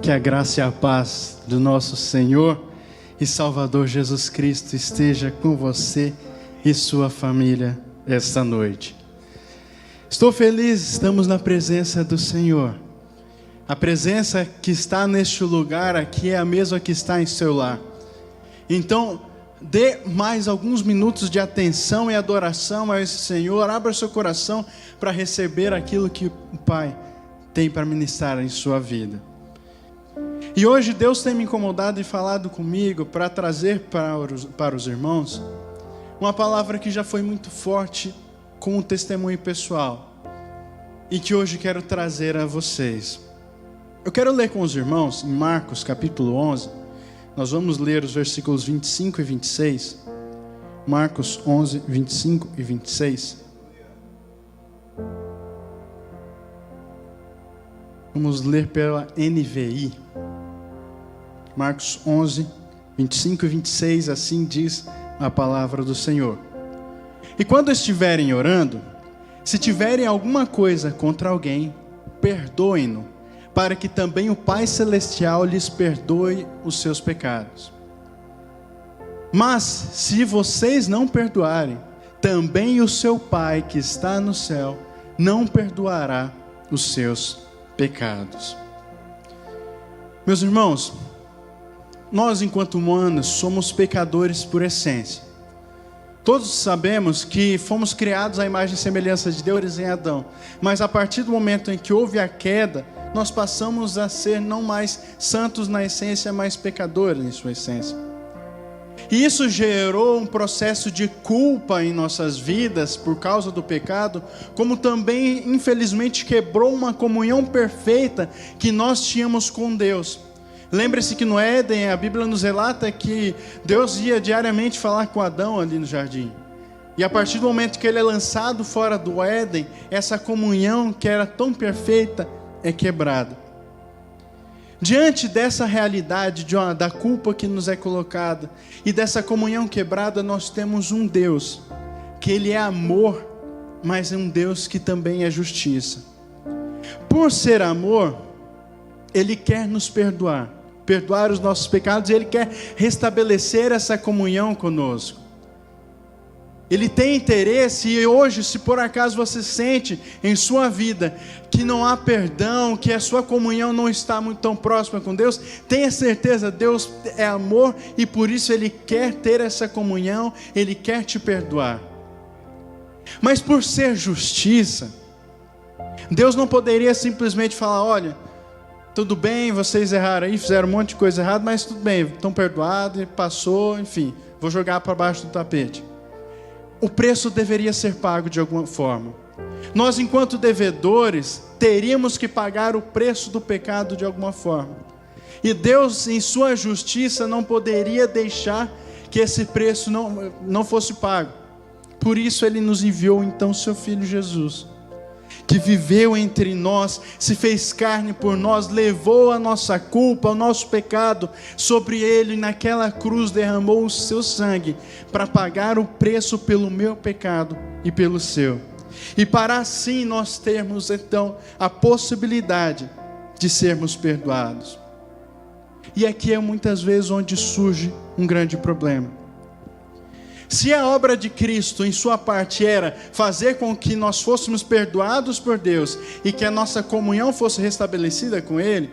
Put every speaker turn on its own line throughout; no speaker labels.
Que a graça e a paz do nosso Senhor e Salvador Jesus Cristo esteja com você e sua família esta noite. Estou feliz, estamos na presença do Senhor. A presença que está neste lugar aqui é a mesma que está em seu lar. Então, dê mais alguns minutos de atenção e adoração a esse Senhor. Abra seu coração para receber aquilo que o Pai tem para ministrar em sua vida. E hoje Deus tem me incomodado e falado comigo para trazer para os irmãos uma palavra que já foi muito forte com um testemunho pessoal e que hoje quero trazer a vocês. Eu quero ler com os irmãos em Marcos capítulo 11, nós vamos ler os versículos 25 e 26, Marcos 11, 25 e 26. Vamos ler pela NVI. Marcos 11, 25 e 26, assim diz a palavra do Senhor. E quando estiverem orando, se tiverem alguma coisa contra alguém, perdoem-no, para que também o Pai Celestial lhes perdoe os seus pecados. Mas, se vocês não perdoarem, também o seu Pai que está no céu não perdoará os seus pecados. Meus irmãos, nós, enquanto humanos, somos pecadores por essência. Todos sabemos que fomos criados à imagem e semelhança de Deus em Adão. Mas a partir do momento em que houve a queda, nós passamos a ser não mais santos na essência, mas pecadores em sua essência. E isso gerou um processo de culpa em nossas vidas por causa do pecado, como também, infelizmente, quebrou uma comunhão perfeita que nós tínhamos com Deus. Lembre-se que no Éden, a Bíblia nos relata que Deus ia diariamente falar com Adão ali no jardim. E a partir do momento que ele é lançado fora do Éden, essa comunhão que era tão perfeita é quebrada. Diante dessa realidade da culpa que nos é colocada e dessa comunhão quebrada, nós temos um Deus que ele é amor, mas é um Deus que também é justiça. Por ser amor, ele quer nos perdoar os nossos pecados, e ele quer restabelecer essa comunhão conosco. Ele tem interesse, e hoje, se por acaso você sente em sua vida que não há perdão, que a sua comunhão não está muito tão próxima com Deus, tenha certeza, Deus é amor, e por isso ele quer ter essa comunhão, ele quer te perdoar. Mas por ser justiça, Deus não poderia simplesmente falar: olha, tudo bem, vocês erraram aí, fizeram um monte de coisa errada, mas tudo bem, estão perdoados, passou, enfim, vou jogar para baixo do tapete. O preço deveria ser pago de alguma forma. Nós, enquanto devedores, teríamos que pagar o preço do pecado de alguma forma. E Deus, em sua justiça, não poderia deixar que esse preço não fosse pago. Por isso ele nos enviou então seu Filho Jesus, que viveu entre nós, se fez carne por nós, levou a nossa culpa, o nosso pecado sobre ele, e naquela cruz derramou o seu sangue para pagar o preço pelo meu pecado e pelo seu. E para assim nós termos então a possibilidade de sermos perdoados. E aqui é muitas vezes onde surge um grande problema. Se a obra de Cristo, em sua parte, era fazer com que nós fôssemos perdoados por Deus e que a nossa comunhão fosse restabelecida com Ele,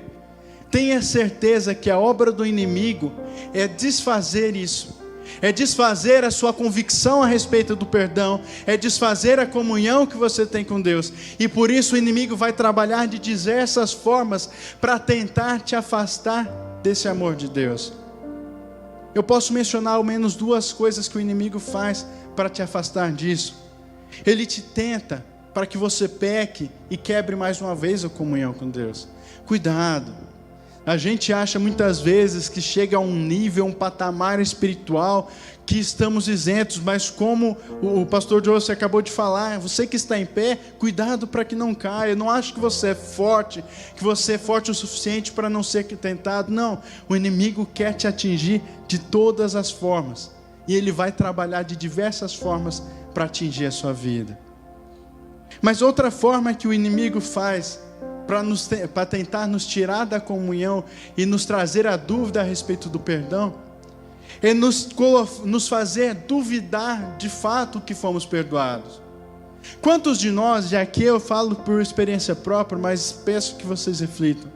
tenha certeza que a obra do inimigo é desfazer isso. É desfazer a sua convicção a respeito do perdão, é desfazer a comunhão que você tem com Deus. E por isso o inimigo vai trabalhar de diversas formas para tentar te afastar desse amor de Deus. Eu posso mencionar ao menos duas coisas que o inimigo faz para te afastar disso. Ele te tenta para que você peque e quebre mais uma vez a comunhão com Deus. Cuidado. A gente acha muitas vezes que chega a um nível, um patamar espiritual que estamos isentos, mas como o pastor José acabou de falar, você que está em pé, cuidado para que não caia. Eu não acho que você é forte o suficiente para não ser tentado. Não, o inimigo quer te atingir de todas as formas, e ele vai trabalhar de diversas formas para atingir a sua vida. Mas outra forma que o inimigo faz para tentar nos tirar da comunhão e nos trazer a dúvida a respeito do perdão, é nos fazer duvidar de fato que fomos perdoados. Quantos de nós, e aqui eu falo por experiência própria, mas peço que vocês reflitam,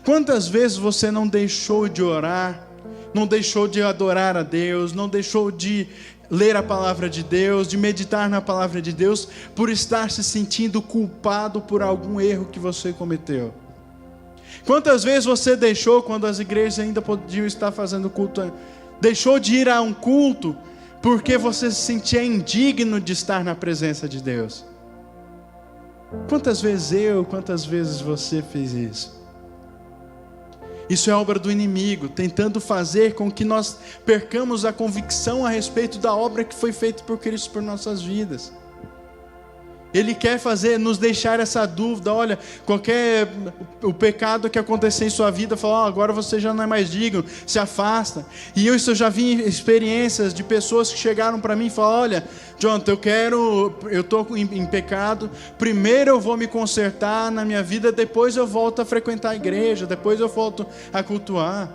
quantas vezes você não deixou de orar, não deixou de adorar a Deus, não deixou de ler a palavra de Deus, de meditar na palavra de Deus, por estar se sentindo culpado por algum erro que você cometeu? Quantas vezes você deixou, quando as igrejas ainda podiam estar fazendo culto, deixou de ir a um culto porque você se sentia indigno de estar na presença de Deus? Quantas vezes você fez isso? Isso é obra do inimigo, tentando fazer com que nós percamos a convicção a respeito da obra que foi feita por Cristo por nossas vidas. Ele quer nos deixar essa dúvida: olha, o pecado que acontecer em sua vida, fala, agora você já não é mais digno, se afasta. E eu já vi experiências de pessoas que chegaram para mim e falaram: olha, Jonathan, eu estou em pecado, primeiro eu vou me consertar na minha vida, depois eu volto a frequentar a igreja, depois eu volto a cultuar.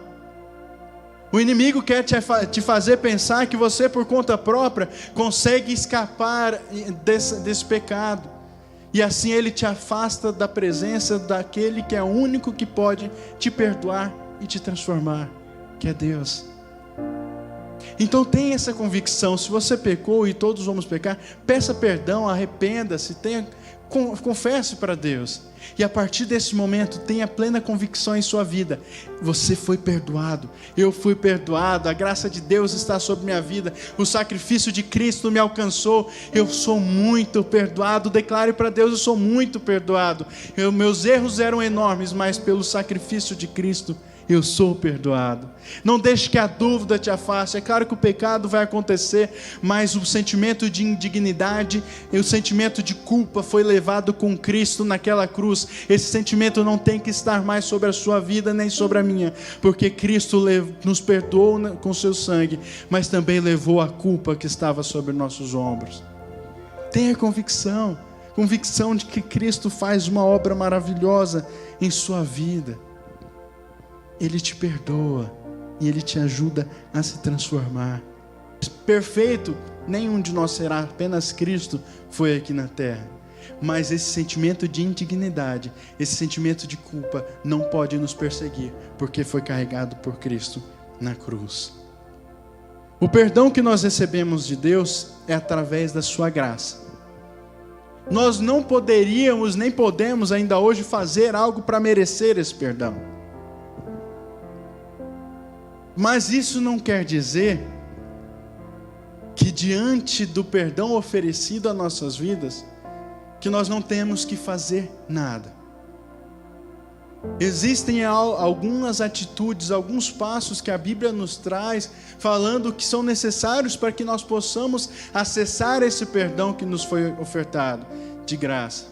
O inimigo quer te fazer pensar que você, por conta própria, consegue escapar desse pecado. E assim ele te afasta da presença daquele que é o único que pode te perdoar e te transformar, que é Deus. Então tenha essa convicção: se você pecou, e todos vamos pecar, peça perdão, arrependa-se, confesse para Deus. E a partir desse momento, tenha plena convicção em sua vida: você foi perdoado, eu fui perdoado, a graça de Deus está sobre minha vida, o sacrifício de Cristo me alcançou, eu sou muito perdoado. Declare para Deus: eu sou muito perdoado, meus erros eram enormes, mas pelo sacrifício de Cristo eu sou perdoado. Não deixe que a dúvida te afaste. É claro que o pecado vai acontecer, mas o sentimento de indignidade e o sentimento de culpa foi levado com Cristo naquela cruz. Esse sentimento não tem que estar mais sobre a sua vida nem sobre a minha, porque Cristo nos perdoou com seu sangue, mas também levou a culpa que estava sobre nossos ombros. Tenha convicção de que Cristo faz uma obra maravilhosa em sua vida. Ele te perdoa e Ele te ajuda a se transformar. Perfeito, nenhum de nós será, apenas Cristo foi aqui na terra. Mas esse sentimento de indignidade, esse sentimento de culpa não pode nos perseguir, porque foi carregado por Cristo na cruz. O perdão que nós recebemos de Deus é através da sua graça. Nós não poderíamos, nem podemos ainda hoje fazer algo para merecer esse perdão. Mas isso não quer dizer que diante do perdão oferecido a nossas vidas, que nós não temos que fazer nada. Existem algumas atitudes, alguns passos que a Bíblia nos traz, falando que são necessários para que nós possamos acessar esse perdão que nos foi ofertado de graça.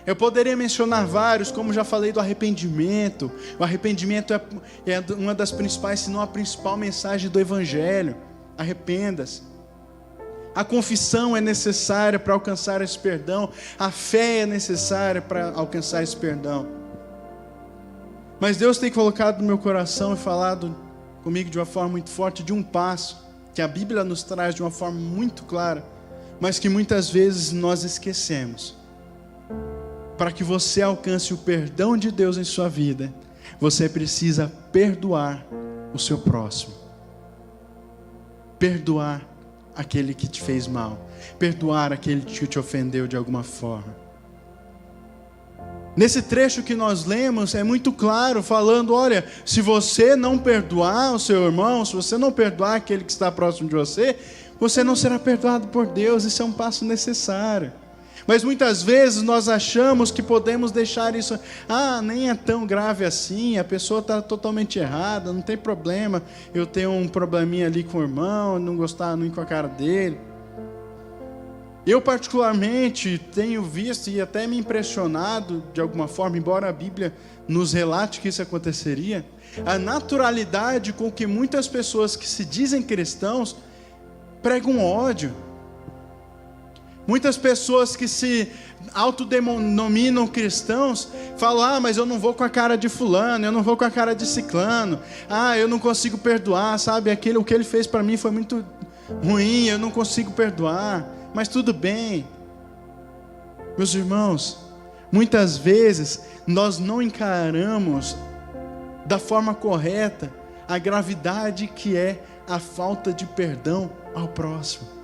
Eu poderia mencionar vários, como já falei do arrependimento. O arrependimento é uma das principais, se não a principal mensagem do Evangelho. Arrependa-se. A confissão é necessária para alcançar esse perdão. A fé é necessária para alcançar esse perdão. Mas Deus tem colocado no meu coração e falado comigo de uma forma muito forte de um passo que a Bíblia nos traz de uma forma muito clara, mas que muitas vezes nós esquecemos. Para que você alcance o perdão de Deus em sua vida, você precisa perdoar o seu próximo. Perdoar aquele que te fez mal. Perdoar aquele que te ofendeu de alguma forma. Nesse trecho que nós lemos, é muito claro, falando: olha, se você não perdoar o seu irmão, se você não perdoar aquele que está próximo de você, você não será perdoado por Deus. Isso é um passo necessário. Mas muitas vezes nós achamos que podemos deixar isso, nem é tão grave assim, a pessoa está totalmente errada, não tem problema, eu tenho um probleminha ali com o irmão, não gostar nem com a cara dele. Eu particularmente tenho visto e até me impressionado de alguma forma, embora a Bíblia nos relate que isso aconteceria, a naturalidade com que muitas pessoas que se dizem cristãos pregam ódio. Muitas pessoas que se autodenominam cristãos falam: mas eu não vou com a cara de fulano, eu não vou com a cara de ciclano, eu não consigo perdoar, sabe, o que ele fez para mim foi muito ruim, eu não consigo perdoar. Mas tudo bem, meus irmãos, muitas vezes nós não encaramos da forma correta a gravidade que é a falta de perdão ao próximo.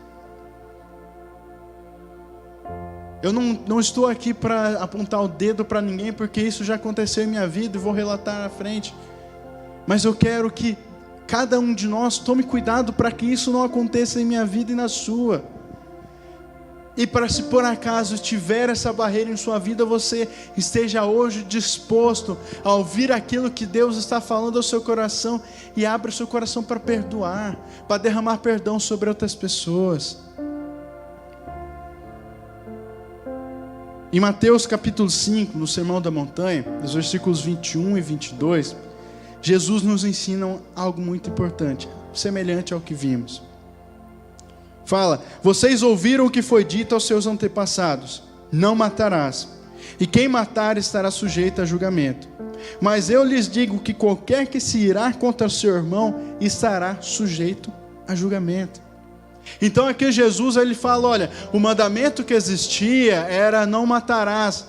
Eu não estou aqui para apontar o dedo para ninguém, porque isso já aconteceu em minha vida e vou relatar à frente. Mas eu quero que cada um de nós tome cuidado para que isso não aconteça em minha vida e na sua. E para, se por acaso tiver essa barreira em sua vida, você esteja hoje disposto a ouvir aquilo que Deus está falando ao seu coração e abra o seu coração para perdoar, para derramar perdão sobre outras pessoas. Em Mateus capítulo 5, no Sermão da Montanha, nos versículos 21 e 22, Jesus nos ensina algo muito importante, semelhante ao que vimos. Fala: vocês ouviram o que foi dito aos seus antepassados: não matarás, e quem matar estará sujeito a julgamento. Mas eu lhes digo que qualquer que se irá contra seu irmão estará sujeito a julgamento. Então aqui Jesus ele fala: olha, o mandamento que existia era não matarás,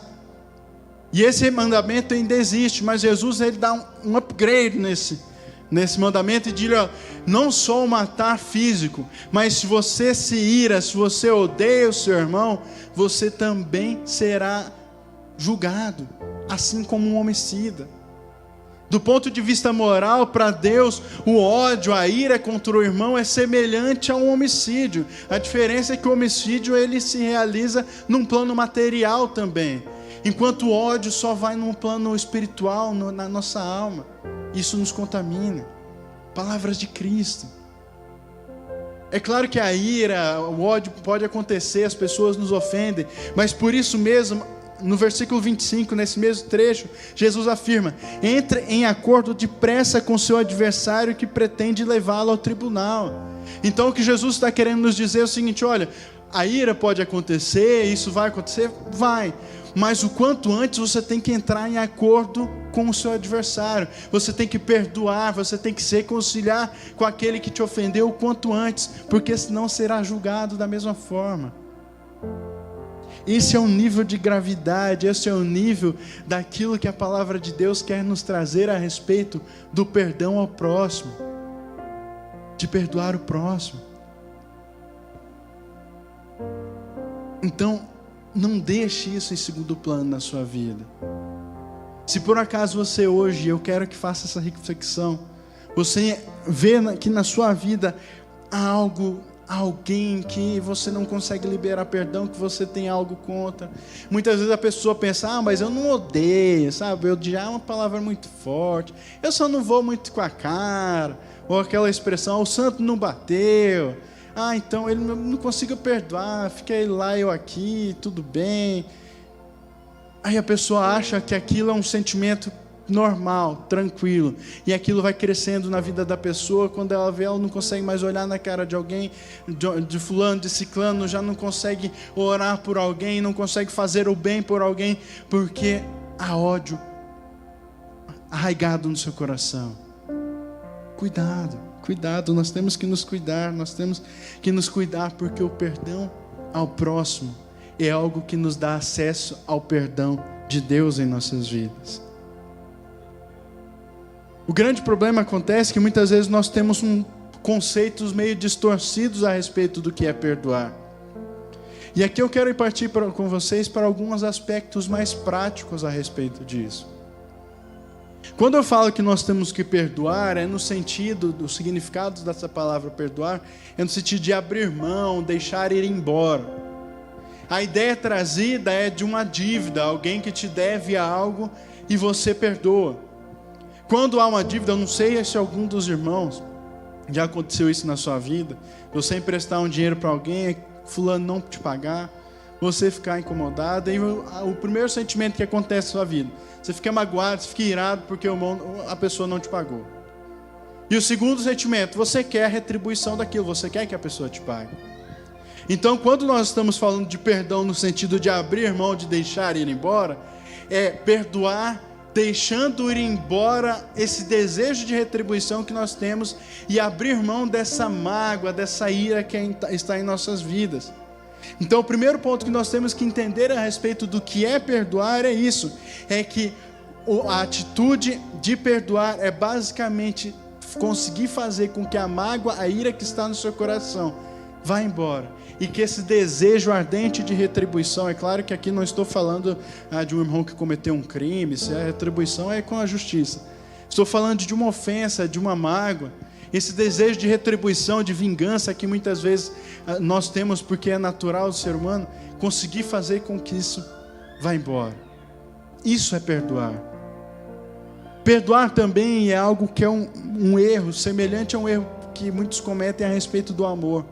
e esse mandamento ainda existe, mas Jesus ele dá um upgrade nesse mandamento e diz: ó, não só o matar físico, mas se você se ira, se você odeia o seu irmão, você também será julgado, assim como um homicida. Do ponto de vista moral, para Deus, o ódio, a ira contra o irmão é semelhante a um homicídio. A diferença é que o homicídio ele se realiza num plano material também, enquanto o ódio só vai num plano espiritual, na nossa alma. Isso nos contamina. Palavras de Cristo. É claro que a ira, o ódio pode acontecer, as pessoas nos ofendem, mas por isso mesmo, no versículo 25, nesse mesmo trecho, Jesus afirma: entre em acordo depressa com seu adversário que pretende levá-lo ao tribunal. Então o que Jesus está querendo nos dizer é o seguinte: olha, a ira pode acontecer, isso vai acontecer? Vai. Mas o quanto antes você tem que entrar em acordo com o seu adversário. Você tem que perdoar, você tem que se reconciliar com aquele que te ofendeu o quanto antes, porque senão será julgado da mesma forma. Esse é um nível de gravidade, esse é o nível daquilo que a palavra de Deus quer nos trazer a respeito do perdão ao próximo, de perdoar o próximo. Então, não deixe isso em segundo plano na sua vida. Se por acaso você hoje, eu quero que faça essa reflexão, você vê que na sua vida há alguém que você não consegue liberar perdão, que você tem algo contra. Muitas vezes a pessoa pensa: mas eu não odeio, sabe? Eu já é uma palavra muito forte, eu só não vou muito com a cara. Ou aquela expressão: o santo não bateu. Então ele não consigo perdoar, fiquei lá, eu aqui, tudo bem. Aí a pessoa acha que aquilo é um sentimento normal, tranquilo, e aquilo vai crescendo na vida da pessoa. Quando ela vê, ela não consegue mais olhar na cara de alguém, de fulano, de ciclano, já não consegue orar por alguém, não consegue fazer o bem por alguém, porque há ódio arraigado no seu coração. Cuidado, nós temos que nos cuidar, porque o perdão ao próximo é algo que nos dá acesso ao perdão de Deus em nossas vidas. O grande problema acontece que muitas vezes nós temos conceitos meio distorcidos a respeito do que é perdoar. E aqui eu quero partir com vocês para alguns aspectos mais práticos a respeito disso. Quando eu falo que nós temos que perdoar, é no sentido, do significado dessa palavra perdoar, é no sentido de abrir mão, deixar ir embora. A ideia trazida é de uma dívida, alguém que te deve algo e você perdoa. Quando há uma dívida, eu não sei se algum dos irmãos já aconteceu isso na sua vida, você emprestar um dinheiro para alguém, fulano não te pagar, você ficar incomodado, e o primeiro sentimento que acontece na sua vida, você fica magoado, você fica irado porque a pessoa não te pagou. E o segundo sentimento, você quer a retribuição daquilo, você quer que a pessoa te pague. Então, quando nós estamos falando de perdão no sentido de abrir mão, de deixar ir embora, é perdoar, deixando ir embora esse desejo de retribuição que nós temos e abrir mão dessa mágoa, dessa ira que está em nossas vidas. Então, o primeiro ponto que nós temos que entender a respeito do que é perdoar é isso, é que a atitude de perdoar é basicamente conseguir fazer com que a mágoa, a ira que está no seu coração vá embora, e que esse desejo ardente de retribuição, é claro que aqui não estou falando de um irmão que cometeu um crime, se a retribuição é com a justiça, estou falando de uma ofensa, de uma mágoa, esse desejo de retribuição, de vingança que muitas vezes nós temos porque é natural do ser humano, conseguir fazer com que isso vá embora. Isso é perdoar. Perdoar também é algo que é um erro, semelhante a um erro que muitos cometem a respeito do amor.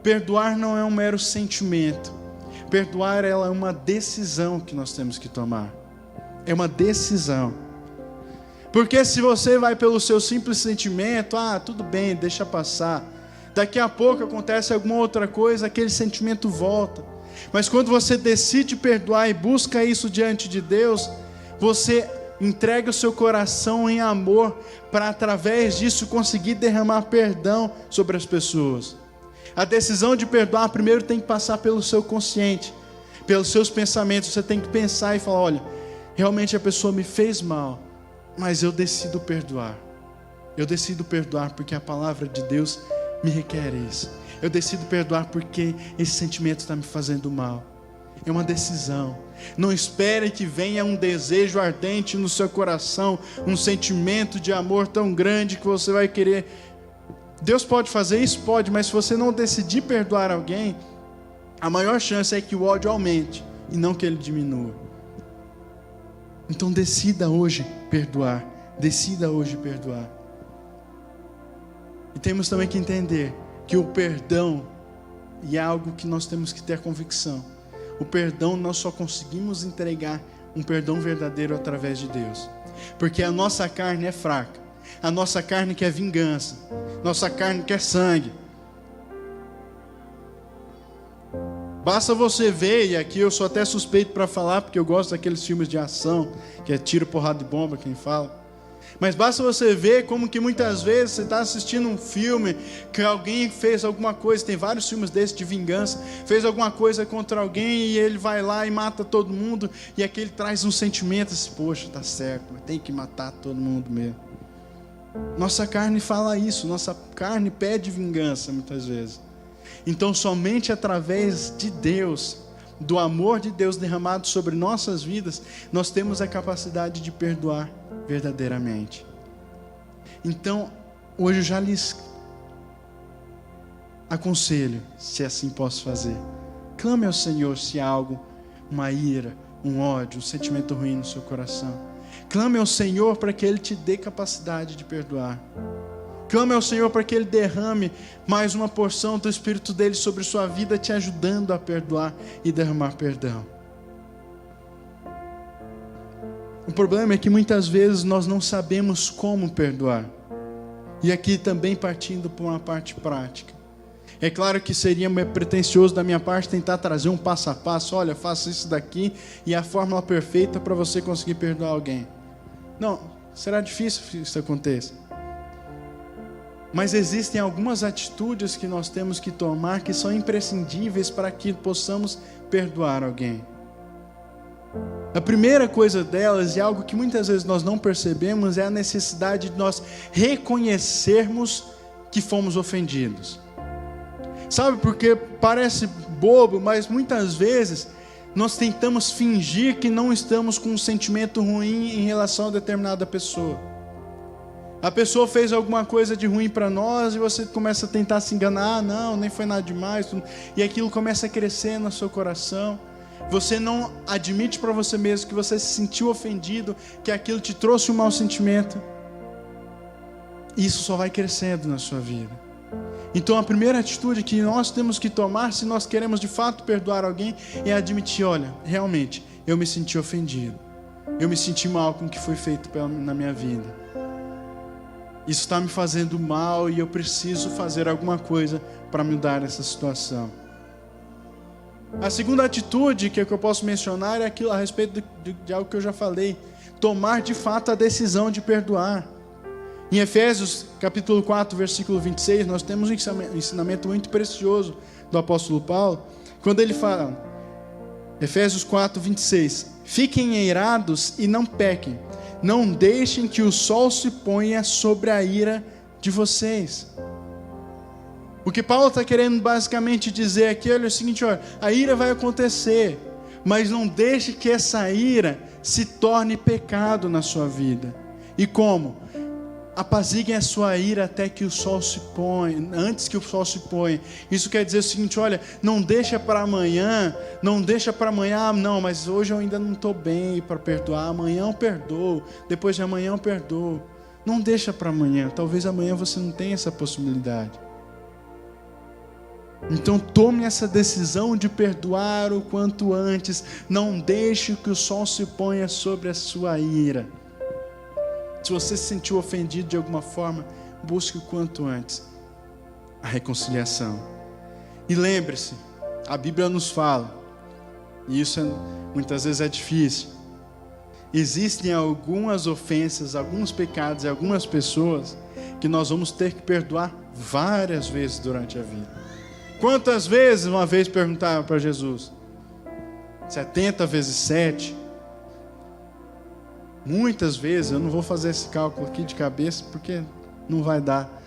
Perdoar não é um mero sentimento. Perdoar é uma decisão que nós temos que tomar. É uma decisão. Porque se você vai pelo seu simples sentimento, tudo bem, deixa passar. Daqui a pouco acontece alguma outra coisa, aquele sentimento volta. Mas quando você decide perdoar e busca isso diante de Deus, você entrega o seu coração em amor para através disso conseguir derramar perdão sobre as pessoas. A decisão de perdoar primeiro tem que passar pelo seu consciente, pelos seus pensamentos. Você tem que pensar e falar, olha, realmente a pessoa me fez mal, mas eu decido perdoar. Eu decido perdoar porque a palavra de Deus me requer isso. Eu decido perdoar porque esse sentimento está me fazendo mal. É uma decisão. Não espere que venha um desejo ardente no seu coração, um sentimento de amor tão grande que você vai querer. Deus pode fazer isso? Pode, mas se você não decidir perdoar alguém, a maior chance é que o ódio aumente e não que ele diminua. Então decida hoje perdoar. Decida hoje perdoar. E temos também que entender que o perdão, e é algo que nós temos que ter convicção, o perdão nós só conseguimos entregar um perdão verdadeiro através de Deus. Porque a nossa carne é fraca. A nossa carne quer vingança. Nossa carne quer sangue. Basta você ver, e aqui eu sou até suspeito para falar, porque eu gosto daqueles filmes de ação, que é tiro, porrada e bomba, quem fala. Mas basta você ver como que muitas vezes você está assistindo um filme, que alguém fez alguma coisa, tem vários filmes desses de vingança, fez alguma coisa contra alguém e ele vai lá e mata todo mundo, e aqui ele traz um sentimento assim, poxa, tá certo, mas tem que matar todo mundo mesmo. Nossa carne fala isso, nossa carne pede vingança muitas vezes. Então somente através de Deus, do amor de Deus derramado sobre nossas vidas, nós temos a capacidade de perdoar verdadeiramente. Então, hoje eu já lhes aconselho, se assim posso fazer, clame ao Senhor se há algo, uma ira, um ódio, um sentimento ruim no seu coração. Clame ao Senhor para que Ele te dê capacidade de perdoar. Clame ao Senhor para que Ele derrame mais uma porção do Espírito dEle sobre sua vida, te ajudando a perdoar e derramar perdão. O problema é que muitas vezes nós não sabemos como perdoar. E aqui também partindo para uma parte prática. É claro que seria pretensioso da minha parte tentar trazer um passo a passo. Olha, faça isso daqui e a fórmula perfeita para você conseguir perdoar alguém. Não, será difícil que isso aconteça. Mas existem algumas atitudes que nós temos que tomar que são imprescindíveis para que possamos perdoar alguém. A primeira coisa delas, e algo que muitas vezes nós não percebemos, é a necessidade de nós reconhecermos que fomos ofendidos. Sabe, porque parece bobo, mas muitas vezes nós tentamos fingir que não estamos com um sentimento ruim em relação a determinada pessoa. A pessoa fez alguma coisa de ruim para nós e você começa a tentar se enganar, não, nem foi nada demais, e aquilo começa a crescer no seu coração. Você não admite para você mesmo que você se sentiu ofendido, que aquilo te trouxe um mau sentimento. Isso só vai crescendo na sua vida. Então a primeira atitude que nós temos que tomar, se nós queremos de fato perdoar alguém, é admitir, olha, realmente, eu me senti ofendido. Eu me senti mal com o que foi feito na minha vida. Isso está me fazendo mal e eu preciso fazer alguma coisa para mudar essa situação. A segunda atitude que eu posso mencionar é aquilo a respeito de algo que eu já falei. Tomar de fato a decisão de perdoar. Em Efésios capítulo 4, versículo 26, nós temos um ensinamento muito precioso do apóstolo Paulo, quando ele fala, Efésios 4, 26, fiquem eirados e não pequem, não deixem que o sol se ponha sobre a ira de vocês. O que Paulo está querendo basicamente dizer aqui é o seguinte, olha, a ira vai acontecer, mas não deixe que essa ira se torne pecado na sua vida. E como? Apaziguem a sua ira até que o sol se ponha, antes que o sol se ponha. Isso quer dizer o seguinte, olha, não deixa para amanhã, não, mas hoje eu ainda não estou bem para perdoar, amanhã eu perdoo, depois de amanhã eu perdoo. Não deixa para amanhã, talvez amanhã você não tenha essa possibilidade. Então tome essa decisão de perdoar o quanto antes, não deixe que o sol se ponha sobre a sua ira. Se você se sentiu ofendido de alguma forma, busque o quanto antes a reconciliação. E lembre-se, a Bíblia nos fala, e isso muitas vezes é difícil, existem algumas ofensas, alguns pecados e algumas pessoas que nós vamos ter que perdoar várias vezes durante a vida. Quantas vezes uma vez perguntaram para Jesus? 70 vezes 7. Muitas vezes, eu não vou fazer esse cálculo aqui de cabeça, porque não vai dar.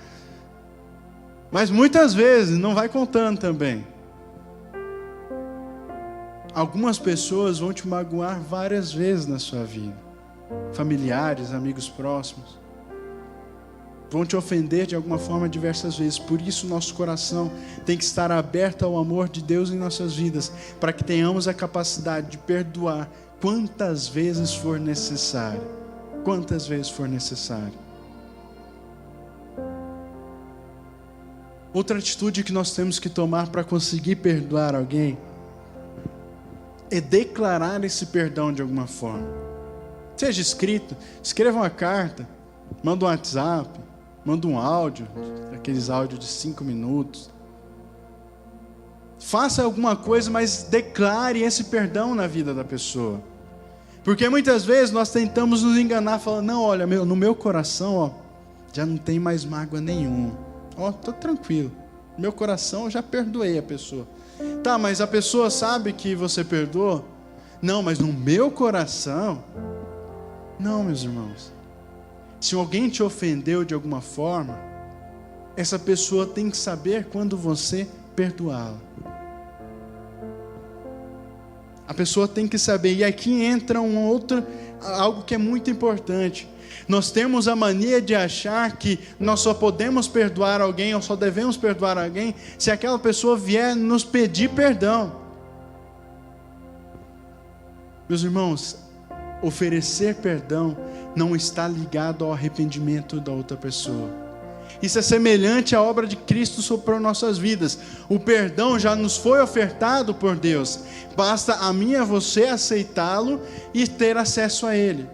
Mas muitas vezes, não vai contando também. Algumas pessoas vão te magoar várias vezes na sua vida. Familiares, amigos próximos. Vão te ofender de alguma forma diversas vezes. Por isso nosso coração tem que estar aberto ao amor de Deus em nossas vidas, para que tenhamos a capacidade de perdoar quantas vezes for necessário. Quantas vezes for necessário. Outra atitude que nós temos que tomar para conseguir perdoar alguém é declarar esse perdão de alguma forma. Seja escrito, escreva uma carta, manda um WhatsApp, manda um áudio, aqueles áudios de 5 minutos. Faça alguma coisa, mas declare esse perdão na vida da pessoa. Porque muitas vezes nós tentamos nos enganar, falando, não, olha, no meu coração, já não tem mais mágoa nenhuma. Estou tranquilo. No meu coração eu já perdoei a pessoa. Tá, mas a pessoa sabe que você perdoou? Não, mas no meu coração... Não, meus irmãos. Se alguém te ofendeu de alguma forma, essa pessoa tem que saber quando você perdoá-la. A pessoa tem que saber. E aqui entra algo que é muito importante. Nós temos a mania de achar que nós só podemos perdoar alguém, ou só devemos perdoar alguém, se aquela pessoa vier nos pedir perdão. Meus irmãos, oferecer perdão não está ligado ao arrependimento da outra pessoa. Isso é semelhante à obra de Cristo sobre nossas vidas. O perdão já nos foi ofertado por Deus. Basta a mim e a você aceitá-lo e ter acesso a Ele.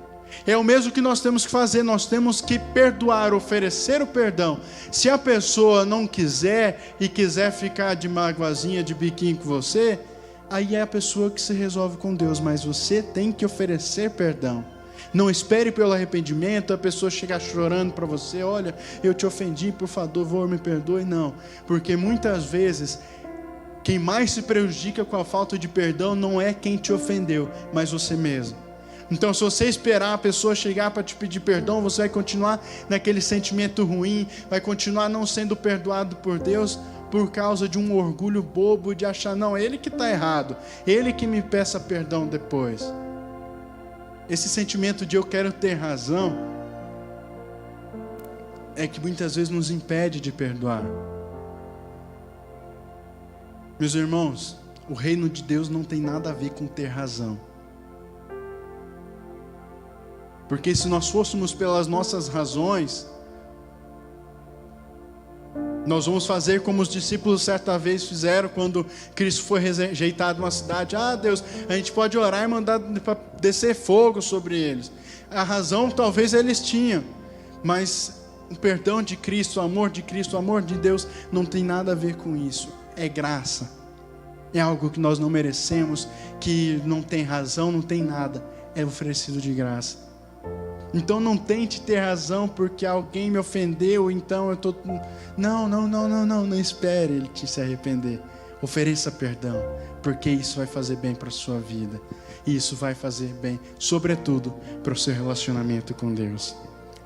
É o mesmo que nós temos que fazer. Nós temos que perdoar, oferecer o perdão. Se a pessoa não quiser e quiser ficar de magoazinha, de biquinho com você, aí é a pessoa que se resolve com Deus. Mas você tem que oferecer perdão. Não espere pelo arrependimento, a pessoa chegar chorando para você, olha, eu te ofendi, por favor, me perdoe. Não, porque muitas vezes, quem mais se prejudica com a falta de perdão não é quem te ofendeu, mas você mesmo. Então, se você esperar a pessoa chegar para te pedir perdão, você vai continuar naquele sentimento ruim, vai continuar não sendo perdoado por Deus, por causa de um orgulho bobo de achar, não, ele que está errado, ele que me peça perdão depois. Esse sentimento de eu quero ter razão é que muitas vezes nos impede de perdoar. Meus irmãos, o reino de Deus não tem nada a ver com ter razão. Porque se nós fôssemos pelas nossas razões, nós vamos fazer como os discípulos certa vez fizeram quando Cristo foi rejeitado numa cidade. Deus, a gente pode orar e mandar para descer fogo sobre eles. A razão talvez eles tinham, mas o perdão de Cristo, o amor de Cristo, o amor de Deus não tem nada a ver com isso. É graça. é algo que nós não merecemos, que não tem razão, não tem nada, é oferecido de graça. Então não tente ter razão porque alguém me ofendeu, então eu estou... Não espere ele te se arrepender. Ofereça perdão, porque isso vai fazer bem para a sua vida. E isso vai fazer bem, sobretudo, para o seu relacionamento com Deus.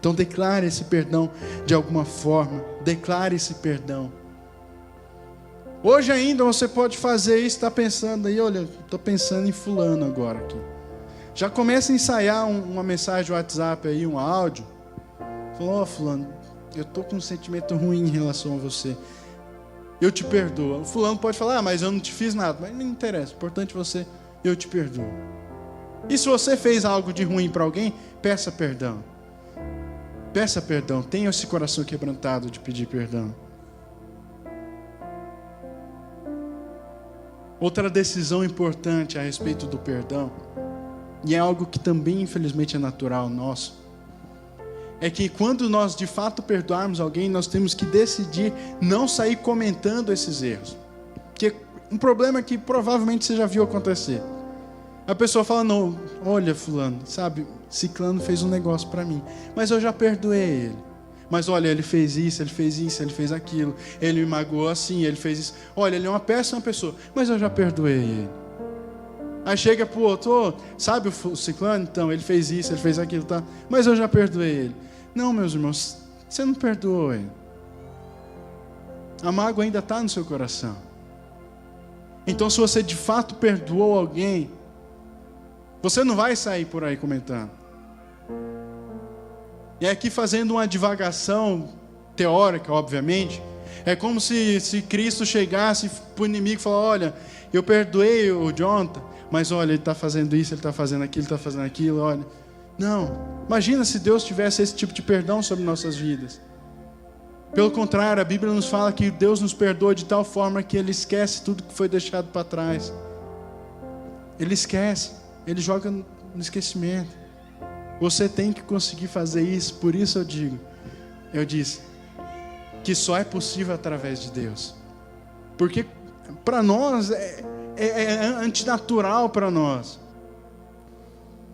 Então declare esse perdão de alguma forma. Declare esse perdão. Hoje ainda você pode fazer isso, está pensando aí, olha, estou pensando em fulano agora aqui. Já começa a ensaiar uma mensagem de WhatsApp aí, um áudio. Falou, ó, fulano, eu estou com um sentimento ruim em relação a você. Eu te perdoo. O fulano pode falar, mas eu não te fiz nada. Mas não me interessa, o importante é você, eu te perdoo. E se você fez algo de ruim para alguém, peça perdão. Peça perdão, tenha esse coração quebrantado de pedir perdão. Outra decisão importante a respeito do perdão, e é algo que também infelizmente é natural nosso, é que quando nós de fato perdoarmos alguém, nós temos que decidir não sair comentando esses erros. Porque um problema que provavelmente você já viu acontecer. A pessoa fala, não, olha fulano, sabe, ciclano fez um negócio para mim, mas eu já perdoei ele. Mas olha, ele fez isso, ele fez isso, ele fez aquilo, ele me magoou assim, ele fez isso. Olha, ele é uma péssima pessoa, mas eu já perdoei ele. Aí chega pro outro, sabe o ciclano? Então, ele fez isso, ele fez aquilo, tá? Mas eu já perdoei ele. Não, meus irmãos, você não perdoou ele. A mágoa ainda está no seu coração. Então, se você de fato perdoou alguém, você não vai sair por aí comentando. E aqui fazendo uma divagação teórica, obviamente, é como se Cristo chegasse para o inimigo e falasse, olha, eu perdoei o Jonathan, mas olha, ele está fazendo isso, ele está fazendo aquilo, ele está fazendo aquilo, olha. Não, imagina se Deus tivesse esse tipo de perdão sobre nossas vidas. Pelo contrário, a Bíblia nos fala que Deus nos perdoa de tal forma que Ele esquece tudo que foi deixado para trás. Ele esquece, Ele joga no esquecimento. Você tem que conseguir fazer isso, por isso eu disse, que só é possível através de Deus. Porque para nós é antinatural para nós.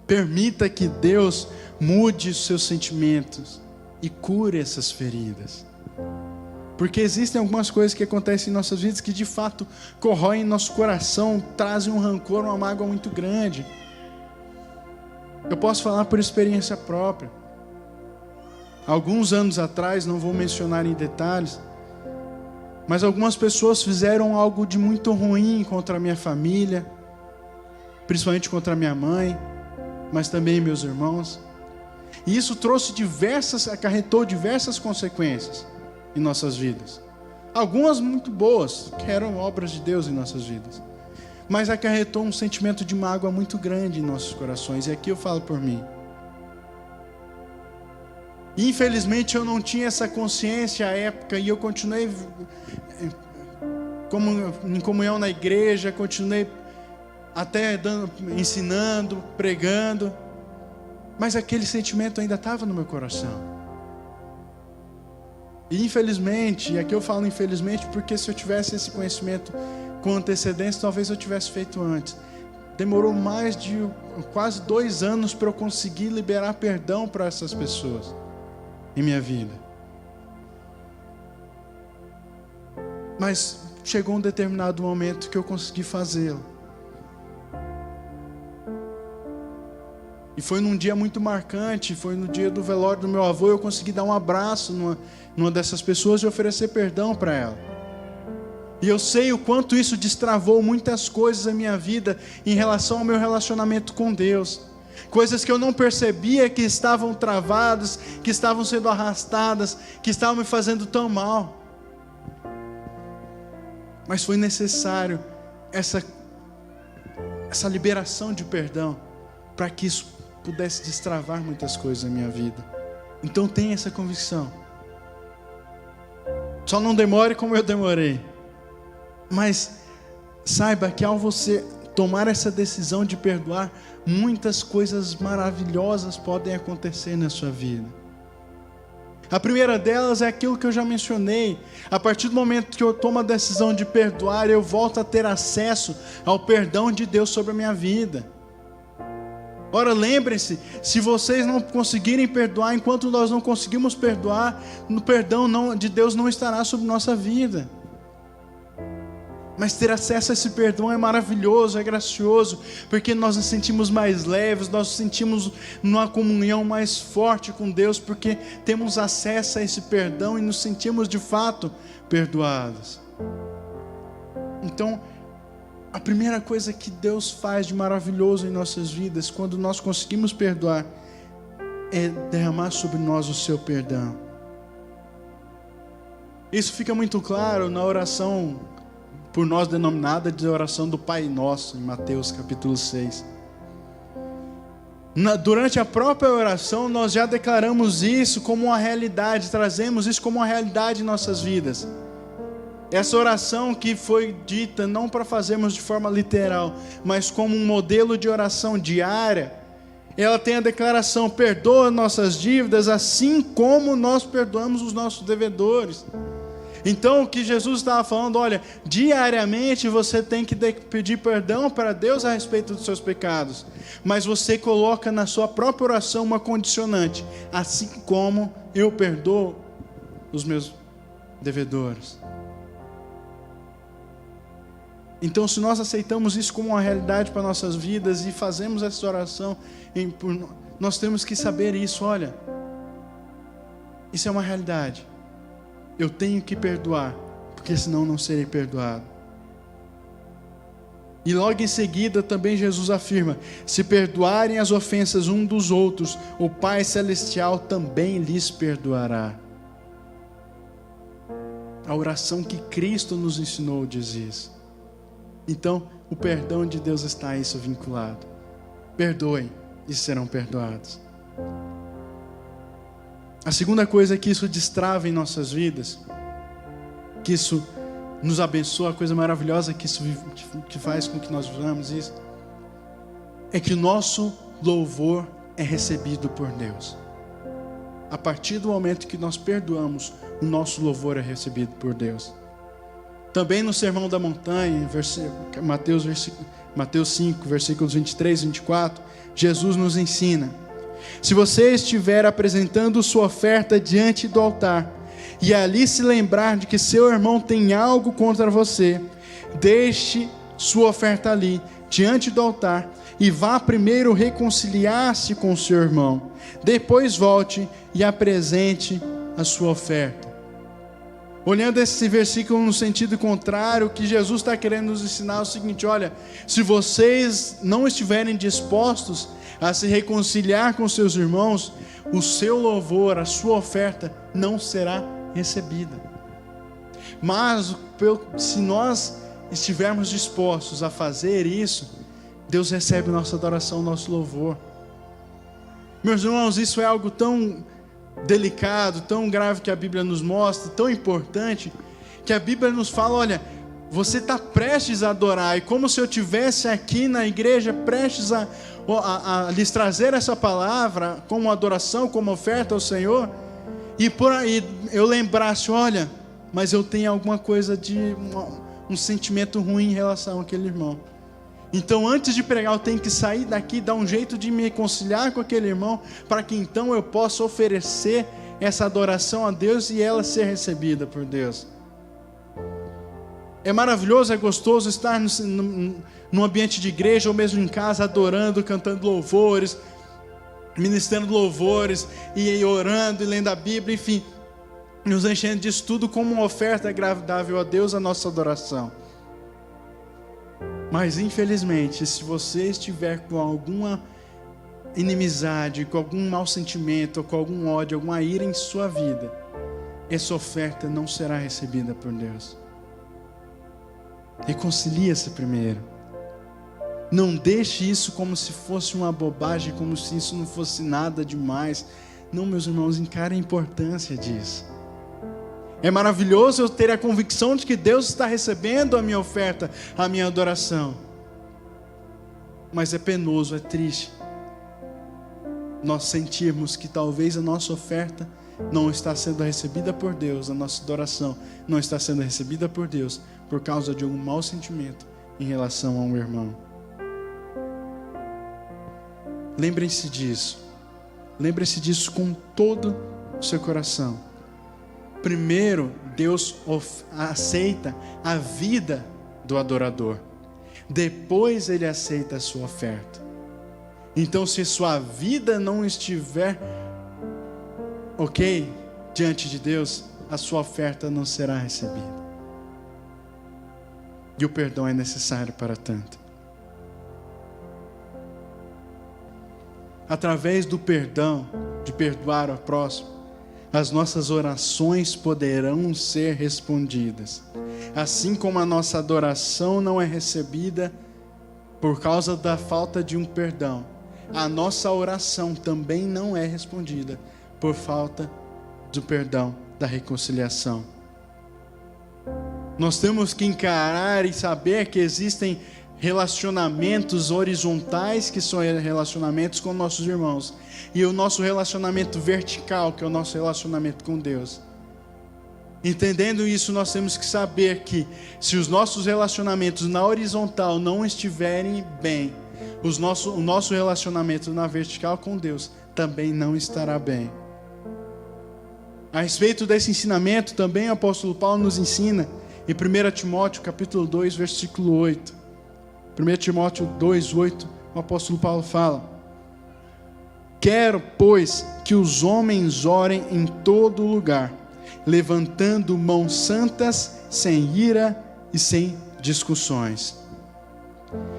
Permita que Deus mude os seus sentimentos e cure essas feridas. Porque existem algumas coisas que acontecem em nossas vidas que de fato corroem nosso coração, trazem um rancor, uma mágoa muito grande. Eu posso falar por experiência própria. Alguns anos atrás, não vou mencionar em detalhes, mas algumas pessoas fizeram algo de muito ruim contra a minha família, principalmente contra a minha mãe, mas também meus irmãos. E isso acarretou diversas consequências em nossas vidas. Algumas muito boas, que eram obras de Deus em nossas vidas. Mas acarretou um sentimento de mágoa muito grande em nossos corações. E aqui eu falo por mim. Infelizmente eu não tinha essa consciência à época e eu continuei em comunhão na igreja, continuei até ensinando, pregando, mas aquele sentimento ainda estava no meu coração. E infelizmente, e aqui eu falo infelizmente porque se eu tivesse esse conhecimento com antecedência, talvez eu tivesse feito antes. Demorou mais de quase 2 anos para eu conseguir liberar perdão para essas pessoas em minha vida. Mas chegou um determinado momento que eu consegui fazê-lo. E foi num dia muito marcante, foi no dia do velório do meu avô, eu consegui dar um abraço numa dessas pessoas e oferecer perdão para ela. E eu sei o quanto isso destravou muitas coisas na minha vida em relação ao meu relacionamento com Deus. Coisas que eu não percebia que estavam travadas, que estavam sendo arrastadas, que estavam me fazendo tão mal. Mas foi necessário essa liberação de perdão para que isso pudesse destravar muitas coisas na minha vida. Então tenha essa convicção. Só não demore como eu demorei. Mas saiba que ao você tomar essa decisão de perdoar, muitas coisas maravilhosas podem acontecer na sua vida. A primeira delas é aquilo que eu já mencionei. A partir do momento que eu tomo a decisão de perdoar, eu volto a ter acesso ao perdão de Deus sobre a minha vida. Ora, lembrem-se, se vocês não conseguirem perdoar, enquanto nós não conseguimos perdoar, o perdão de Deus não estará sobre nossa vida. Mas ter acesso a esse perdão é maravilhoso, é gracioso, porque nós nos sentimos mais leves, nós nos sentimos numa comunhão mais forte com Deus, porque temos acesso a esse perdão e nos sentimos de fato perdoados. Então, a primeira coisa que Deus faz de maravilhoso em nossas vidas, quando nós conseguimos perdoar, é derramar sobre nós o seu perdão. Isso fica muito claro na oração por nós denominada de oração do Pai Nosso, em Mateus capítulo 6. Durante a própria oração, nós já declaramos isso como uma realidade, trazemos isso como uma realidade em nossas vidas. Essa oração que foi dita não para fazermos de forma literal, mas como um modelo de oração diária, ela tem a declaração: perdoa nossas dívidas assim como nós perdoamos os nossos devedores. Então o que Jesus estava falando, olha, diariamente você tem que pedir perdão para Deus a respeito dos seus pecados, mas você coloca na sua própria oração uma condicionante: assim como eu perdoo os meus devedores. Então, se nós aceitamos isso como uma realidade para nossas vidas e fazemos essa oração, nós temos que saber isso. Olha, isso é uma realidade. Eu tenho que perdoar, porque senão não serei perdoado. E logo em seguida também Jesus afirma: se perdoarem as ofensas um dos outros, o Pai Celestial também lhes perdoará. A oração que Cristo nos ensinou diz isso. Então, o perdão de Deus está a isso vinculado. Perdoem e serão perdoados. A segunda coisa que isso destrava em nossas vidas, que isso nos abençoa, a coisa maravilhosa que isso que faz com que nós vivamos isso, é que o nosso louvor é recebido por Deus. A partir do momento que nós perdoamos, o nosso louvor é recebido por Deus. Também no Sermão da Montanha, Mateus 5, versículos 23 e 24, Jesus nos ensina: se você estiver apresentando sua oferta diante do altar, e ali se lembrar de que seu irmão tem algo contra você, deixe sua oferta ali, diante do altar, e vá primeiro reconciliar-se com seu irmão. Depois volte e apresente a sua oferta. Olhando esse versículo no sentido contrário, o que Jesus está querendo nos ensinar é o seguinte: olha, se vocês não estiverem dispostos a se reconciliar com seus irmãos, o seu louvor, a sua oferta não será recebida. Mas se nós estivermos dispostos a fazer isso, Deus recebe nossa adoração, nosso louvor. Meus irmãos, isso é algo tão delicado, tão grave que a Bíblia nos mostra, tão importante, que a Bíblia nos fala: olha, você está prestes a adorar, e como se eu estivesse aqui na igreja prestes a lhes trazer essa palavra como adoração, como oferta ao Senhor, e por aí eu lembrasse: olha, mas eu tenho alguma coisa de um sentimento ruim em relação àquele irmão. Então, antes de pregar, eu tenho que sair daqui, dar um jeito de me reconciliar com aquele irmão, para que então eu possa oferecer essa adoração a Deus e ela ser recebida por Deus. É maravilhoso, é gostoso estar num ambiente de igreja ou mesmo em casa, adorando, cantando louvores, ministrando louvores, e orando e lendo a Bíblia, enfim, nos enchendo disso tudo como uma oferta agradável a Deus, a nossa adoração. Mas infelizmente, se você estiver com alguma inimizade, com algum mau sentimento, com algum ódio, alguma ira em sua vida, essa oferta não será recebida por Deus. Reconcilia-se primeiro. Não deixe isso como se fosse uma bobagem, como se isso não fosse nada demais. Não, meus irmãos, encare a importância disso. É maravilhoso eu ter a convicção de que Deus está recebendo a minha oferta, a minha adoração. Mas é penoso, é triste nós sentirmos que talvez a nossa oferta não está sendo recebida por Deus, a nossa adoração não está sendo recebida por Deus por causa de algum mau sentimento em relação a um irmão. Lembrem-se disso. Lembre-se disso com todo o seu coração. Primeiro, Deus aceita a vida do adorador. Depois Ele aceita a sua oferta. Então, se sua vida não estiver ok diante de Deus, a sua oferta não será recebida. E o perdão é necessário para tanto. Através do perdão, de perdoar ao próximo, as nossas orações poderão ser respondidas. Assim como a nossa adoração não é recebida por causa da falta de um perdão, a nossa oração também não é respondida por falta do perdão, da reconciliação. Nós temos que encarar e saber que existem relacionamentos horizontais, que são relacionamentos com nossos irmãos, e o nosso relacionamento vertical, que é o nosso relacionamento com Deus. Entendendo isso, nós temos que saber que se os nossos relacionamentos na horizontal não estiverem bem, o nosso relacionamento na vertical com Deus também não estará bem. A respeito desse ensinamento, também o apóstolo Paulo nos ensina em 1 Timóteo capítulo 2, versículo 8. 1 Timóteo 2, 8, o apóstolo Paulo fala: quero, pois, que os homens orem em todo lugar, levantando mãos santas, sem ira e sem discussões.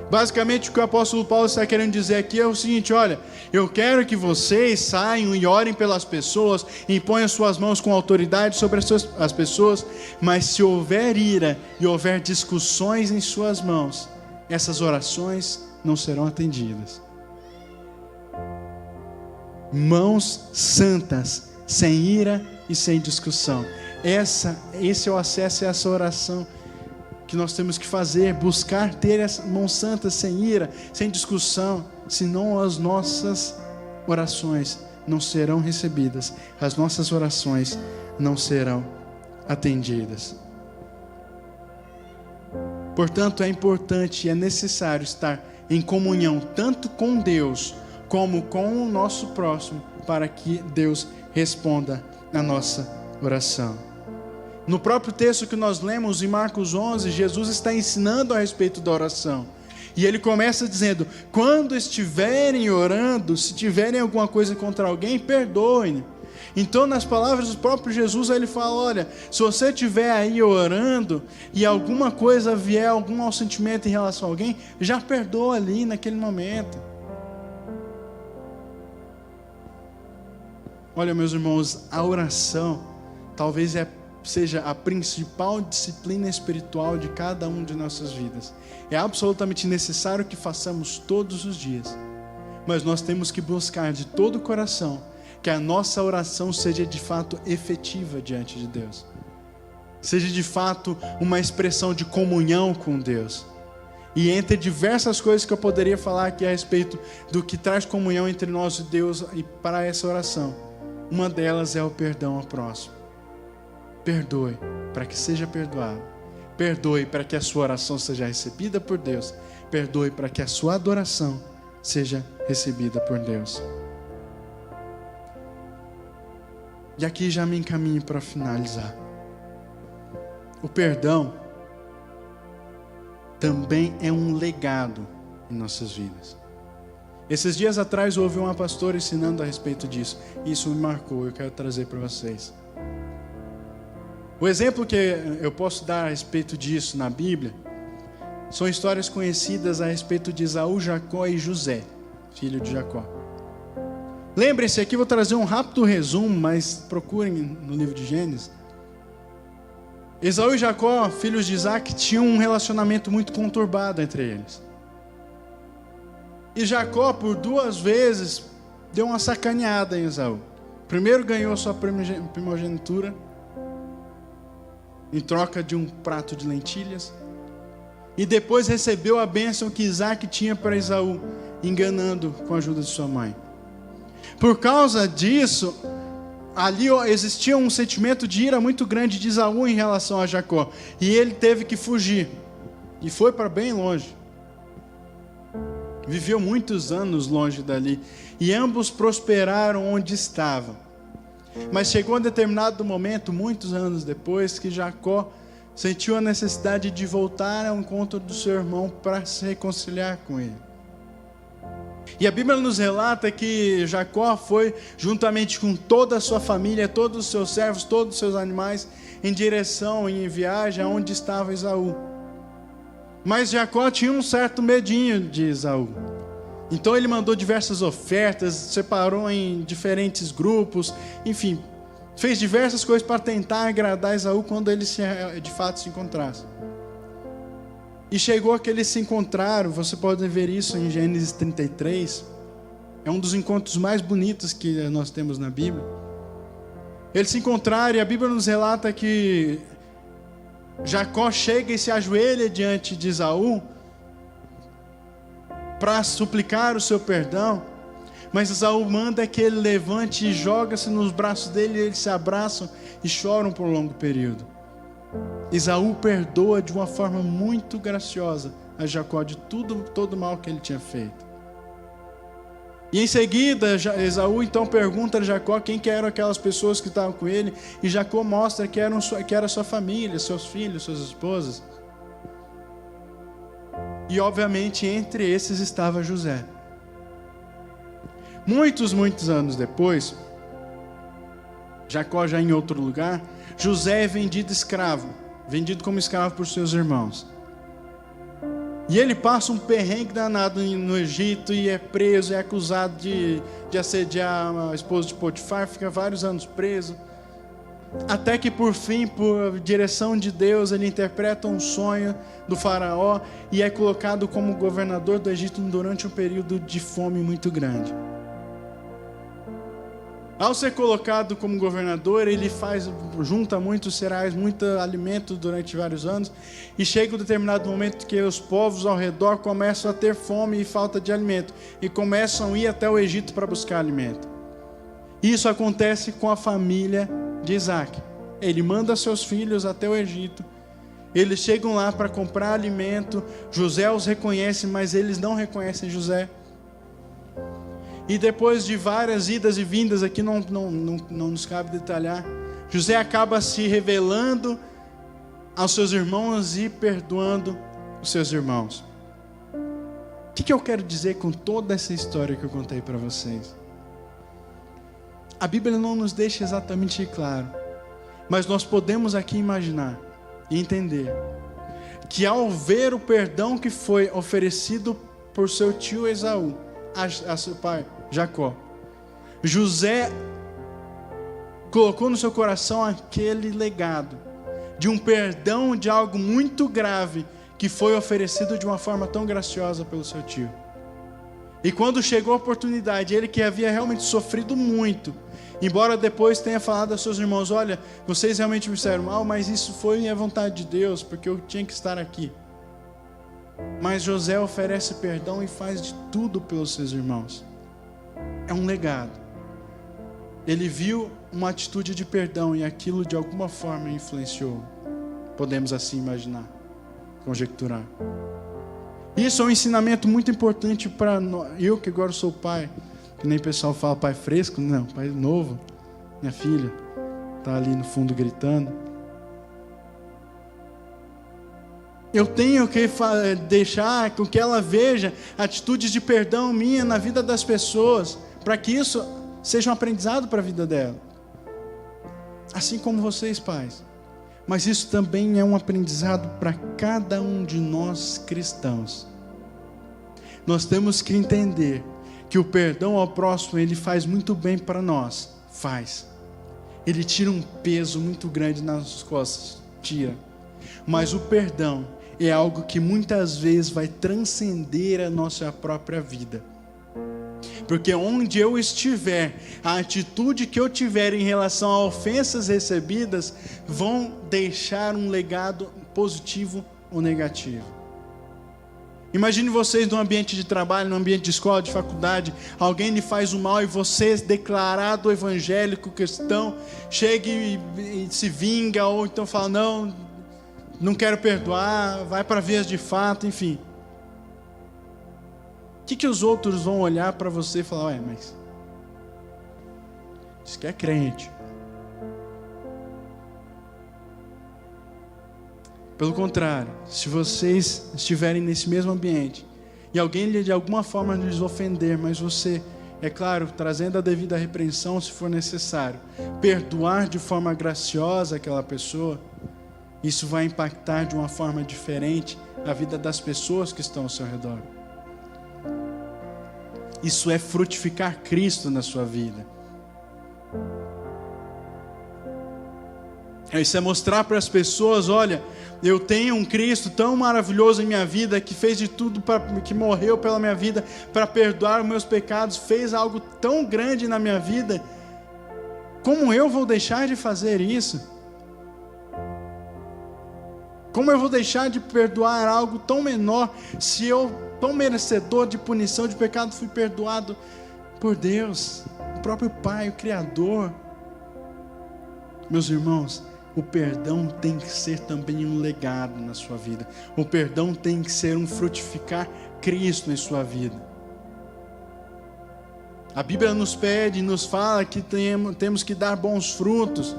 Basicamente, o que o apóstolo Paulo está querendo dizer aqui é o seguinte: olha, eu quero que vocês saiam e orem pelas pessoas, imponham suas mãos com autoridade sobre as pessoas, mas se houver ira e houver discussões em suas mãos, essas orações não serão atendidas. Mãos santas, sem ira e sem discussão. Esse é o acesso a essa oração que nós temos que fazer, buscar ter as mãos santas, sem ira, sem discussão, senão as nossas orações não serão recebidas, as nossas orações não serão atendidas. Portanto, é importante e é necessário estar em comunhão tanto com Deus como com o nosso próximo, para que Deus responda a nossa oração. No próprio texto que nós lemos em Marcos 11, Jesus está ensinando a respeito da oração. E ele começa dizendo: quando estiverem orando, se tiverem alguma coisa contra alguém, perdoem. Então, nas palavras do próprio Jesus, ele fala: olha, se você estiver aí orando e alguma coisa vier, algum mau sentimento em relação a alguém, já perdoa ali naquele momento. Olha, meus irmãos, a oração talvez seja a principal disciplina espiritual de cada um de nossas vidas. É absolutamente necessário que façamos todos os dias, mas nós temos que buscar de todo o coração que a nossa oração seja de fato efetiva diante de Deus, seja de fato uma expressão de comunhão com Deus. E entre diversas coisas que eu poderia falar aqui a respeito do que traz comunhão entre nós e Deus e para essa oração, uma delas é o perdão ao próximo. Perdoe para que seja perdoado. Perdoe para que a sua oração seja recebida por Deus. Perdoe para que a sua adoração seja recebida por Deus. E aqui já me encaminho para finalizar. O perdão também é um legado em nossas vidas. Esses dias atrás houve uma pastora ensinando a respeito disso. Isso me marcou, eu quero trazer para vocês. O exemplo que eu posso dar a respeito disso na Bíblia são histórias conhecidas a respeito de Esaú, Jacó e José, filho de Jacó. Lembrem-se, aqui vou trazer um rápido resumo, mas procurem no livro de Gênesis. Esaú e Jacó, filhos de Isaac, tinham um relacionamento muito conturbado entre eles. E Jacó, por 2 vezes, deu uma sacaneada em Esaú. Primeiro ganhou sua primogenitura em troca de um prato de lentilhas, e depois recebeu a bênção que Isaac tinha para Esaú, enganando com a ajuda de sua mãe. Por causa disso, ali existia um sentimento de ira muito grande de Esaú em relação a Jacó. E ele teve que fugir. E foi para bem longe. Viveu muitos anos longe dali. E ambos prosperaram onde estavam. Mas chegou um determinado momento, muitos anos depois, que Jacó sentiu a necessidade de voltar ao encontro do seu irmão para se reconciliar com ele. E a Bíblia nos relata que Jacó foi, juntamente com toda a sua família, todos os seus servos, todos os seus animais, em direção, em viagem, aonde estava Esaú. Mas Jacó tinha um certo medinho de Esaú. Então ele mandou diversas ofertas, separou em diferentes grupos, enfim, fez diversas coisas para tentar agradar Esaú quando eles de fato se encontrassem. E chegou a que eles se encontraram, você pode ver isso em Gênesis 33, é um dos encontros mais bonitos que nós temos na Bíblia. Eles se encontraram e a Bíblia nos relata que Jacó chega e se ajoelha diante de Esaú para suplicar o seu perdão, mas Esaú manda que ele levante e joga-se nos braços dele, e eles se abraçam e choram por um longo período. Esaú perdoa de uma forma muito graciosa a Jacó de todo o mal que ele tinha feito. E em seguida, Esaú então pergunta a Jacó quem que eram aquelas pessoas que estavam com ele, e Jacó mostra que era sua família, seus filhos, suas esposas. E obviamente entre esses estava José. Muitos anos depois, Jacó já em outro lugar, José é vendido como escravo por seus irmãos. E ele passa um perrengue danado no Egito e é preso, é acusado de assediar a esposa de Potifar, fica vários anos preso. Até que por fim, por direção de Deus, ele interpreta um sonho do faraó e é colocado como governador do Egito durante um período de fome muito grande. Ao ser colocado como governador, ele junta muitos cereais, muito alimento durante vários anos, e chega um determinado momento que os povos ao redor começam a ter fome e falta de alimento, e começam a ir até o Egito para buscar alimento. Isso acontece com a família de Isaac. Ele manda seus filhos até o Egito, eles chegam lá para comprar alimento, José os reconhece, mas eles não reconhecem José. E depois de várias idas e vindas, aqui não nos cabe detalhar, José acaba se revelando aos seus irmãos e perdoando os seus irmãos. O que eu quero dizer com toda essa história que eu contei para vocês? A Bíblia não nos deixa exatamente claro, mas nós podemos aqui imaginar e entender que ao ver o perdão que foi oferecido por seu tio Esaú a seu pai Jacó, José colocou no seu coração aquele legado de um perdão de algo muito grave que foi oferecido de uma forma tão graciosa pelo seu tio. E quando chegou a oportunidade, ele que havia realmente sofrido muito, embora depois tenha falado aos seus irmãos: olha, vocês realmente me fizeram mal, mas isso foi a vontade de Deus, porque eu tinha que estar aqui. Mas José oferece perdão e faz de tudo pelos seus irmãos. É um legado. Ele viu uma atitude de perdão e aquilo de alguma forma influenciou. Podemos assim imaginar, conjecturar. Isso é um ensinamento muito importante para eu que agora sou pai, que nem o pessoal fala pai fresco, não, pai novo. Minha filha está ali no fundo gritando. Eu tenho que deixar com que ela veja atitudes de perdão minha na vida das pessoas, para que isso seja um aprendizado para a vida dela. Assim como vocês, pais. Mas isso também é um aprendizado para cada um de nós cristãos. Nós temos que entender que o perdão ao próximo, ele faz muito bem para nós. Faz. Ele tira um peso muito grande nas nossas costas. Tira. Mas o perdão é algo que muitas vezes vai transcender a nossa própria vida. Porque onde eu estiver, a atitude que eu tiver em relação a ofensas recebidas vão deixar um legado positivo ou negativo. Imagine vocês num ambiente de trabalho, num ambiente de escola, de faculdade, alguém lhe faz o mal e você, declarado evangélico cristão, chega e se vinga, ou então fala, não quero perdoar, vai para vias de fato, enfim. O que os outros vão olhar para você e falar, mas diz que é crente. Pelo contrário, se vocês estiverem nesse mesmo ambiente e alguém de alguma forma lhes ofender, mas você, é claro, trazendo a devida repreensão se for necessário, perdoar de forma graciosa aquela pessoa, isso vai impactar de uma forma diferente a vida das pessoas que estão ao seu redor. Isso é frutificar Cristo na sua vida. Isso é mostrar para as pessoas, olha, eu tenho um Cristo tão maravilhoso em minha vida, que fez de tudo, que morreu pela minha vida, para perdoar os meus pecados, fez algo tão grande na minha vida, como eu vou deixar de fazer isso? Como eu vou deixar de perdoar algo tão menor, se eu, tão merecedor de punição, de pecado, fui perdoado por Deus, o próprio Pai, o Criador? Meus irmãos, o perdão tem que ser também um legado na sua vida. O perdão tem que ser um frutificar Cristo em sua vida. A Bíblia nos pede, nos fala que temos que dar bons frutos.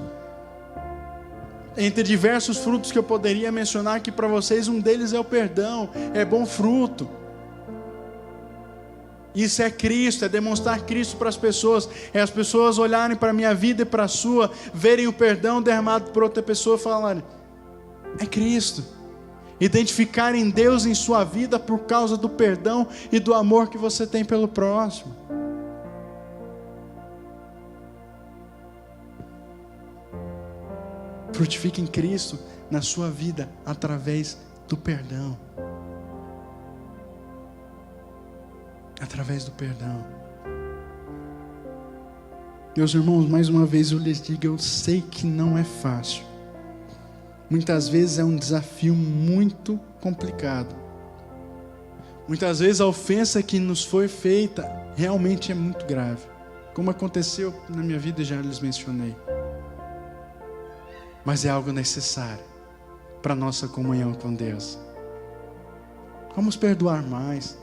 Entre diversos frutos que eu poderia mencionar aqui para vocês, um deles é o perdão, é bom fruto. Isso é Cristo, é demonstrar Cristo para as pessoas, é as pessoas olharem para a minha vida e para a sua, verem o perdão derramado por outra pessoa e falarem, é Cristo. Identificarem Deus em sua vida por causa do perdão e do amor que você tem pelo próximo. Frutifique em Cristo na sua vida através do perdão. Através do perdão. Meus irmãos, mais uma vez eu lhes digo, eu sei que não é fácil. Muitas vezes é um desafio muito complicado. Muitas vezes a ofensa que nos foi feita realmente é muito grave. Como aconteceu na minha vida, já lhes mencionei. Mas é algo necessário para a nossa comunhão com Deus. Vamos perdoar mais.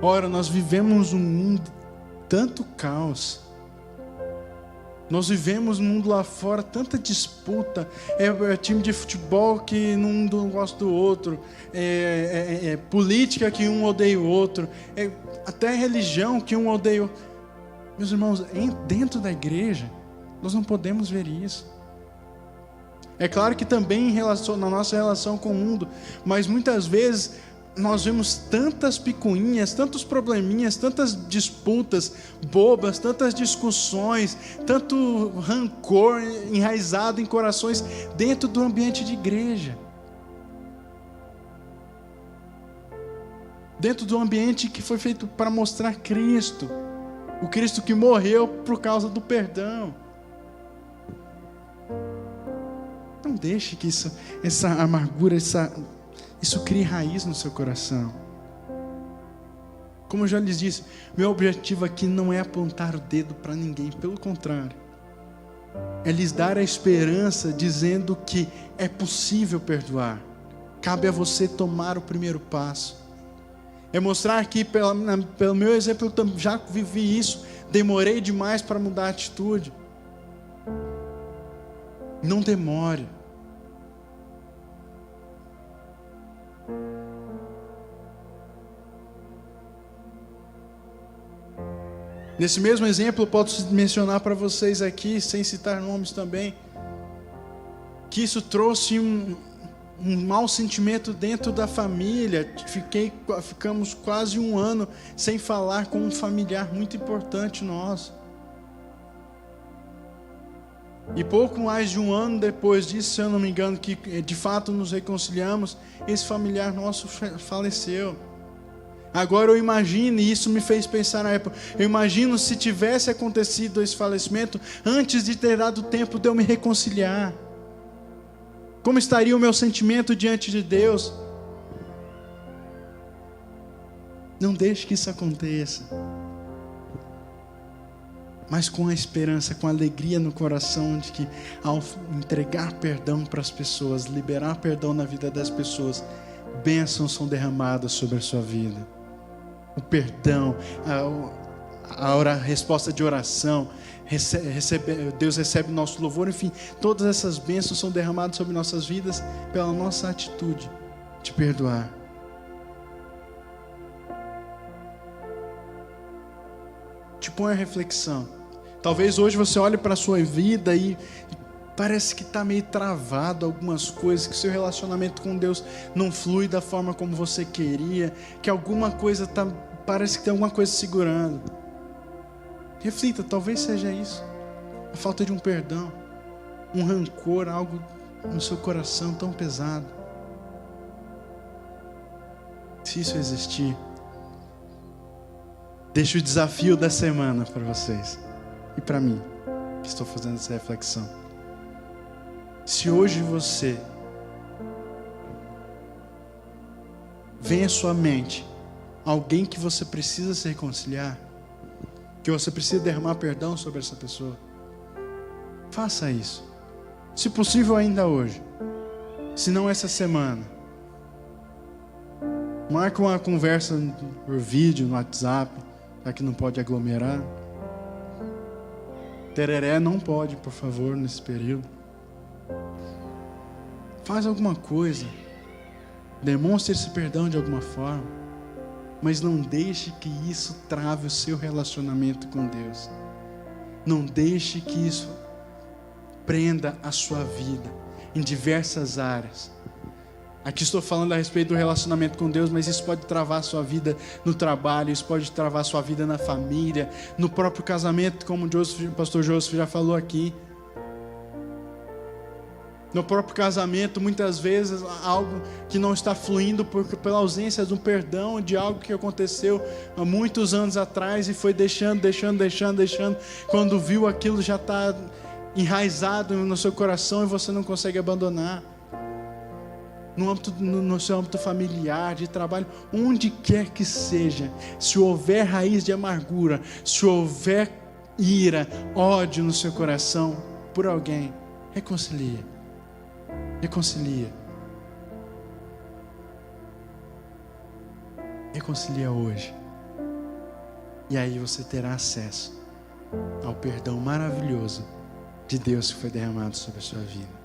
Ora, nós vivemos um mundo tanto caos. Nós vivemos um mundo lá fora, tanta disputa. É time de futebol que um não gosta do outro. É política que um odeia o outro. É até religião que um odeia o outro. Meus irmãos, dentro da igreja, nós não podemos ver isso. É claro que também na nossa relação com o mundo, mas muitas vezes nós vemos tantas picuinhas, tantos probleminhas, tantas disputas bobas, tantas discussões, tanto rancor enraizado em corações dentro do ambiente de igreja. Dentro do ambiente que foi feito para mostrar Cristo, o Cristo que morreu por causa do perdão. Não deixe que essa amargura, isso crie raiz no seu coração. Como eu já lhes disse, meu objetivo aqui não é apontar o dedo para ninguém, pelo contrário. É lhes dar a esperança, dizendo que é possível perdoar. Cabe a você tomar o primeiro passo. É mostrar que, pelo meu exemplo, eu já vivi isso, demorei demais para mudar a atitude. Não demore. Nesse mesmo exemplo, eu posso mencionar para vocês aqui, sem citar nomes também, que isso trouxe um mau sentimento dentro da família. Ficamos quase um ano sem falar com um familiar muito importante nosso. E pouco mais de um ano depois disso, se eu não me engano, que de fato nos reconciliamos, esse familiar nosso faleceu. Agora eu imagino, e isso me fez pensar na época, eu imagino se tivesse acontecido esse falecimento antes de ter dado tempo de eu me reconciliar. Como estaria o meu sentimento diante de Deus? Não deixe que isso aconteça. Mas com a esperança, com a alegria no coração de que ao entregar perdão para as pessoas, liberar perdão na vida das pessoas, bênçãos são derramadas sobre a sua vida. O perdão, a resposta de oração, Deus recebe o nosso louvor, enfim, todas essas bênçãos são derramadas sobre nossas vidas pela nossa atitude de perdoar. Te põe a reflexão. Talvez hoje você olhe para a sua vida e parece que está meio travado algumas coisas, que seu relacionamento com Deus não flui da forma como você queria, que alguma coisa parece que tem alguma coisa segurando. Reflita, talvez seja isso. A falta de um perdão, um rancor, algo no seu coração tão pesado. Se isso existir, deixo o desafio da semana para vocês e para mim, que estou fazendo essa reflexão. Se hoje você vem à sua mente alguém que você precisa se reconciliar, que você precisa derramar perdão sobre essa pessoa, faça isso. Se possível ainda hoje, se não essa semana. Marque uma conversa por vídeo, no WhatsApp, já que não pode aglomerar. Tereré não pode, por favor, nesse período. Faz alguma coisa. Demonstre esse perdão de alguma forma. Mas não deixe que isso trave o seu relacionamento com Deus. Não deixe que isso prenda a sua vida em diversas áreas. Aqui estou falando a respeito do relacionamento com Deus, mas isso pode travar a sua vida no trabalho, isso pode travar a sua vida na família, no próprio casamento, como o pastor Joseph já falou aqui. No próprio casamento, muitas vezes, algo que não está fluindo pela ausência de um perdão, de algo que aconteceu há muitos anos atrás e foi deixando. Quando viu, aquilo já está enraizado no seu coração e você não consegue abandonar. No seu âmbito familiar, de trabalho, onde quer que seja, se houver raiz de amargura, se houver ira, ódio no seu coração por alguém, reconcilia hoje, e aí você terá acesso ao perdão maravilhoso de Deus que foi derramado sobre a sua vida.